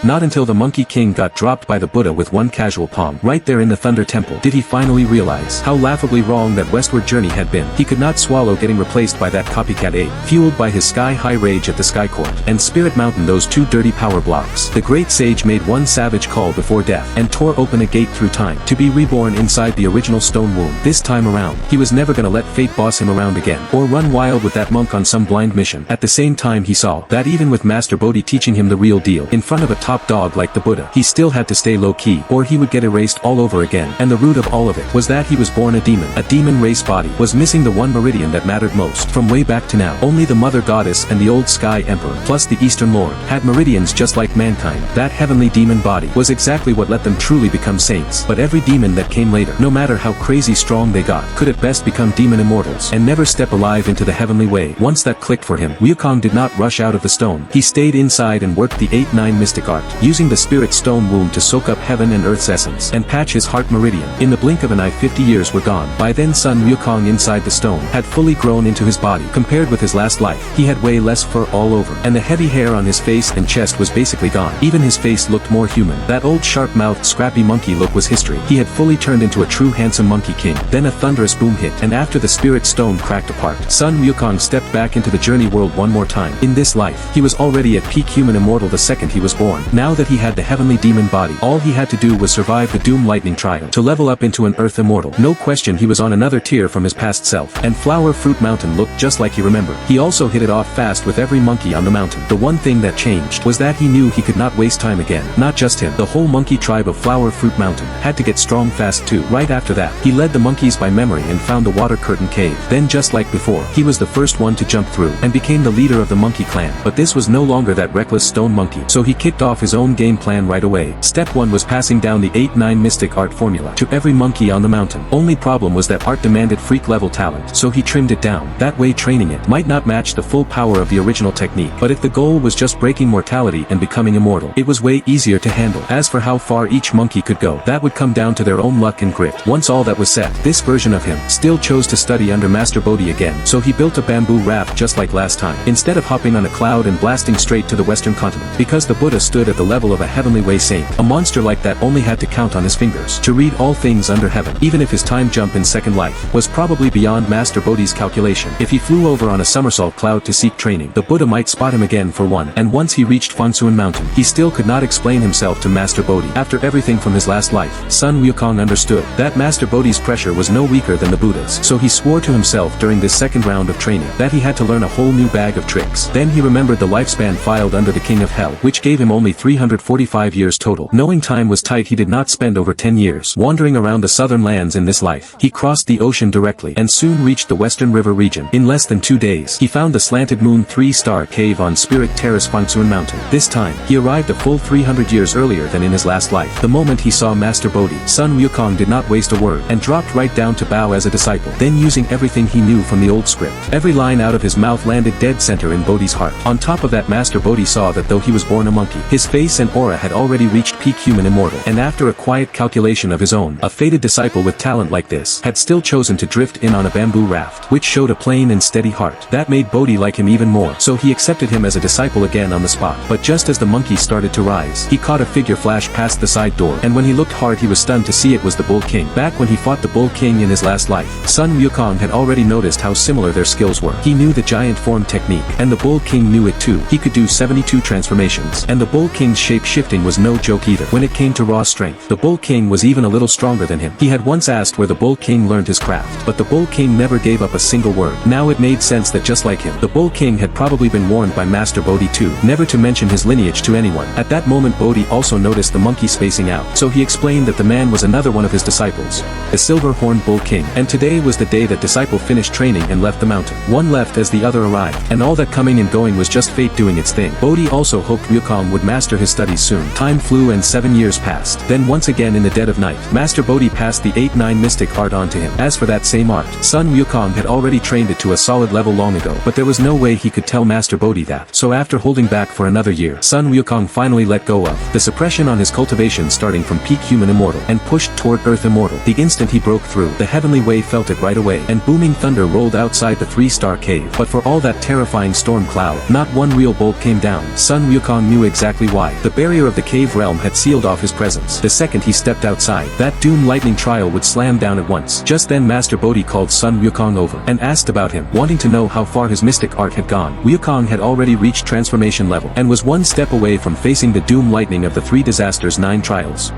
Not until the Monkey King got dropped by the Buddha with one casual palm right there in the Thunder Temple did he finally realize how laughably wrong that westward journey had been. He could not swallow getting replaced by that copycat ape, fueled by his sky-high rage at the Sky Court, and Spirit Mountain, those two dirty power blocks. The great sage made one savage call before death and tore open a gate through time to be reborn inside the original stone womb. This time around, he was never gonna let fate boss him around again, or run wild with that monk on some blind mission. At the same time, he saw that even with Master Bodhi teaching him the real deal in front of a top dog like the Buddha, he still had to stay low-key or he would get erased all over again. And the root of all of it was that he was born a demon. A demon race body was missing the one meridian that mattered most. From way back to now, only the Mother Goddess and the old Sky Emperor, plus the Eastern Lord, had meridians just like mankind. That heavenly demon body was exactly what let them truly become saints. But every demon that came later, no matter how crazy strong they got, could at best become demon immortals and never step alive into the heavenly way. Once that clicked for him, Wukong did not rush out of the stone. He stayed inside and worked the 8-9 mystic art, using the spirit stone womb to soak up heaven and earth's essence and patch his heart meridian. In the blink of an eye, 50 years were gone. By then, son Wukong inside the stone had fully grown into his body. Compared with his last life, he had way less fur all over, and the heavy hair on his face and chest was basically gone. Even his face looked more human. That old sharp-mouthed scrappy monkey look was history. He had fully turned into a true handsome Monkey King. Then a thunderous boom hit, and after the spirit stone cracked apart, son Wukong stepped back into the journey world one more time. In this life, he was already at peak human immortal the second he was born. Now that he had the heavenly demon body, all he had to do was survive the Doom Lightning trial to level up into an Earth immortal. No question he was on another tier from his past self, and Flower Fruit Mountain looked just like he remembered. He also hit it off fast with every monkey on the mountain. The one thing that changed was that he knew he could not waste time again. Not just him, the whole monkey tribe of Flower Fruit Mountain had to get strong fast too. Right after that, he led the monkeys by memory and found the Water Curtain Cave. Then just like before, he was the first one to jump through and became the leader of the monkey clan. But this was no longer that reckless stone monkey, so he kicked off his own game plan right away. Step 1 was passing down the 8-9 mystic art formula to every monkey on the mountain. Only problem was that art demanded freak level talent, so he trimmed it down. That way training it might not match the full power of the original technique, but if the goal was just breaking mortality and becoming immortal, it was way easier to handle. As for how far each monkey could go, that would come down to their own luck and grit. Once all that was set, this version of him still chose to study under Master Bodhi again, so he built a bamboo raft just like last time, instead of hopping on a cloud and blasting straight to the western continent. Because the Buddha stood at the level of a heavenly way saint, a monster like that only had to count on his fingers to read all things under heaven. Even if his time jump in second life was probably beyond Master Bodhi's calculation, if he flew over on a somersault cloud to seek training, the Buddha might spot him again for one. And once he reached Fangsuan Mountain, he still could not explain himself to Master Bodhi. After everything from his last life, son Wukong understood that Master Bodhi's pressure was no weaker than the Buddha's, so he swore to himself during this second round of training that he had to learn a whole new bag of tricks. Then he remembered the lifespan filed under the King of Hell, which gave him only 345 years total. Knowing time was tight, he did not spend over 10 years wandering around the southern lands in this life. He crossed the ocean directly and soon reached the Western River region. In less than 2 days, he found the Slanted Moon 3-star cave on Spirit Terrace Fangsuan Mountain. This time, he arrived a full 300 years earlier than in his last life. The moment he saw Master Bodhi, son Wukong did not waste a word and dropped right down to bow as a disciple. Then using everything he knew from the old script, every line out of his mouth landed dead center in Bodhi's heart. On top of that, Master Bodhi saw that though he was born a monkey, his face and aura had already reached peak human immortal, and after a quiet calculation of his own, a fated disciple with talent like this had still chosen to drift in on a bamboo raft, which showed a plain and steady heart. That made Bodhi like him even more, so he accepted him as a disciple again on the spot. But just as the monkey started to rise, he caught a figure flash past the side door, and when he looked hard he was stunned to see it was the Bull King. Back when he fought the Bull King in his last life, son Wukong had already noticed how similar their skills were. He knew the giant form technique, and the Bull King knew it too. He could do 72 transformations, and the Bull King's shape shifting was no joke either. When it came to raw strength, the Bull King was even a little stronger than him. He had once asked where the Bull King learned his craft, but the Bull King never gave up a single word. Now it made sense that just like him, the Bull King had probably been warned by Master Bodhi too, never to mention his lineage to anyone. At that moment Bodhi also noticed the monkey spacing out, so he explained that the man was another one of his disciples, the Silver-Horned Bull King, and today was the day that disciple finished training and left the mountain. One left as the other arrived, and all that coming and going was just fate doing its thing. Bodhi also hoped Wukong would master his studies soon. Time flew and 7 years passed. Then once again in the dead of night, Master Bodhi passed the 8-9 mystic art on to him. As for that same art, son Wukong had already trained it to a solid level long ago, but there was no way he could tell Master Bodhi that. So after holding back for another year, son Wukong finally let go of the suppression on his cultivation, starting from peak human immortal and pushed toward earth immortal. The instant he broke through, the heavenly way felt it right away, and booming thunder rolled outside the 3-star cave. But for all that terrifying storm cloud, not one real bolt came down. Son Wukong knew exactly wide. The barrier of the cave realm had sealed off his presence. The second he stepped outside, that doom lightning trial would slam down at once. Just then Master Bodhi called Sun Wukong over and asked about him, wanting to know how far his mystic art had gone. Wukong had already reached transformation level and was one step away from facing the doom lightning of the 3 disasters 9 trials.